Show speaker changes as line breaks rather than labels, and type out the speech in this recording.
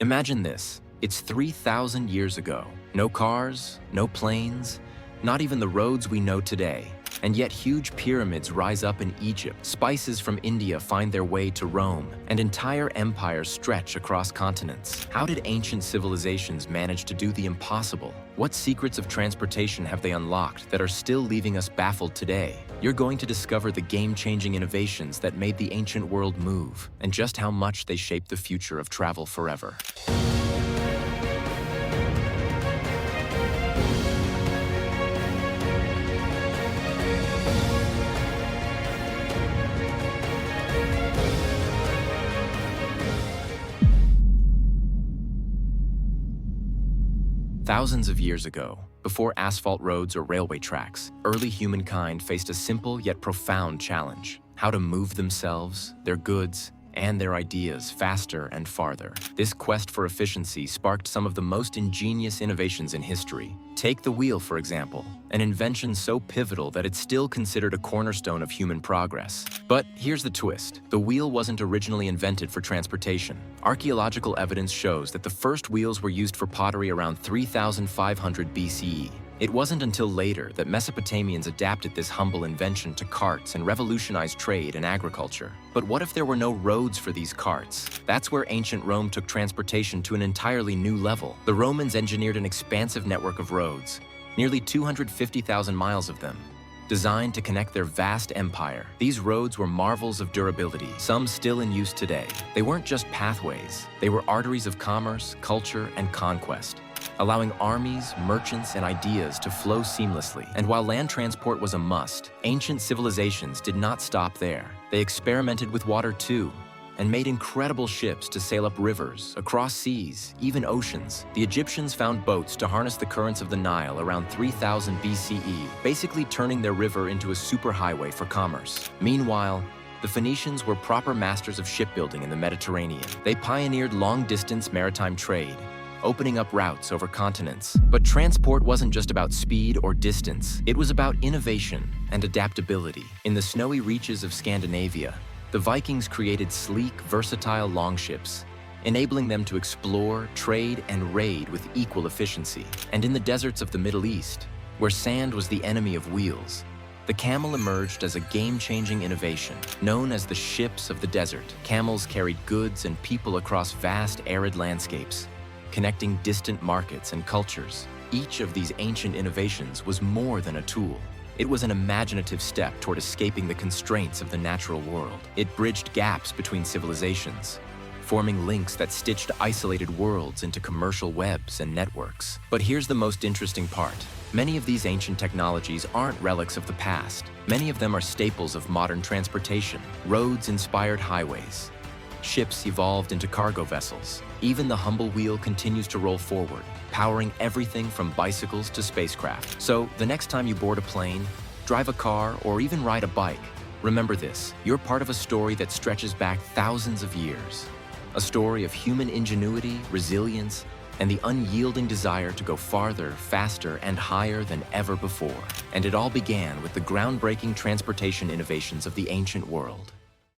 Imagine this. It's 3,000 years ago. No cars, no planes, not even the roads we know today. And yet huge pyramids rise up in Egypt, spices from India find their way to Rome, and entire empires stretch across continents. How did ancient civilizations manage to do the impossible? What secrets of transportation have they unlocked that are still leaving us baffled today? You're going to discover the game-changing innovations that made the ancient world move, and just how much they shaped the future of travel forever. Thousands of years ago, before asphalt roads or railway tracks, early humankind faced a simple yet profound challenge: how to move themselves, their goods, and their ideas faster and farther. This quest for efficiency sparked some of the most ingenious innovations in history. Take the wheel, for example, an invention so pivotal that it's still considered a cornerstone of human progress. But here's the twist. The wheel wasn't originally invented for transportation. Archaeological evidence shows that the first wheels were used for pottery around 3,500 BCE. It wasn't until later that Mesopotamians adapted this humble invention to carts and revolutionized trade and agriculture. But what if there were no roads for these carts? That's where ancient Rome took transportation to an entirely new level. The Romans engineered an expansive network of roads, nearly 250,000 miles of them, designed to connect their vast empire. These roads were marvels of durability, some still in use today. They weren't just pathways, they were arteries of commerce, culture, and conquest, allowing armies, merchants, and ideas to flow seamlessly. And while land transport was a must, ancient civilizations did not stop there. They experimented with water too, and made incredible ships to sail up rivers, across seas, even oceans. The Egyptians found boats to harness the currents of the Nile around 3000 BCE, basically turning their river into a superhighway for commerce. Meanwhile, the Phoenicians were proper masters of shipbuilding in the Mediterranean. They pioneered long-distance maritime trade, opening up routes over continents. But transport wasn't just about speed or distance. It was about innovation and adaptability. In the snowy reaches of Scandinavia, the Vikings created sleek, versatile longships, enabling them to explore, trade, and raid with equal efficiency. And in the deserts of the Middle East, where sand was the enemy of wheels, the camel emerged as a game-changing innovation. Known as the ships of the desert, camels carried goods and people across vast, arid landscapes, connecting distant markets and cultures. Each of these ancient innovations was more than a tool. It was an imaginative step toward escaping the constraints of the natural world. It bridged gaps between civilizations, forming links that stitched isolated worlds into commercial webs and networks. But here's the most interesting part. Many of these ancient technologies aren't relics of the past. Many of them are staples of modern transportation. Roads inspired highways. Ships evolved into cargo vessels. Even the humble wheel continues to roll forward, powering everything from bicycles to spacecraft. So, the next time you board a plane, drive a car, or even ride a bike, remember this: you're part of a story that stretches back thousands of years. A story of human ingenuity, resilience, and the unyielding desire to go farther, faster, and higher than ever before. And it all began with the groundbreaking transportation innovations of the ancient world.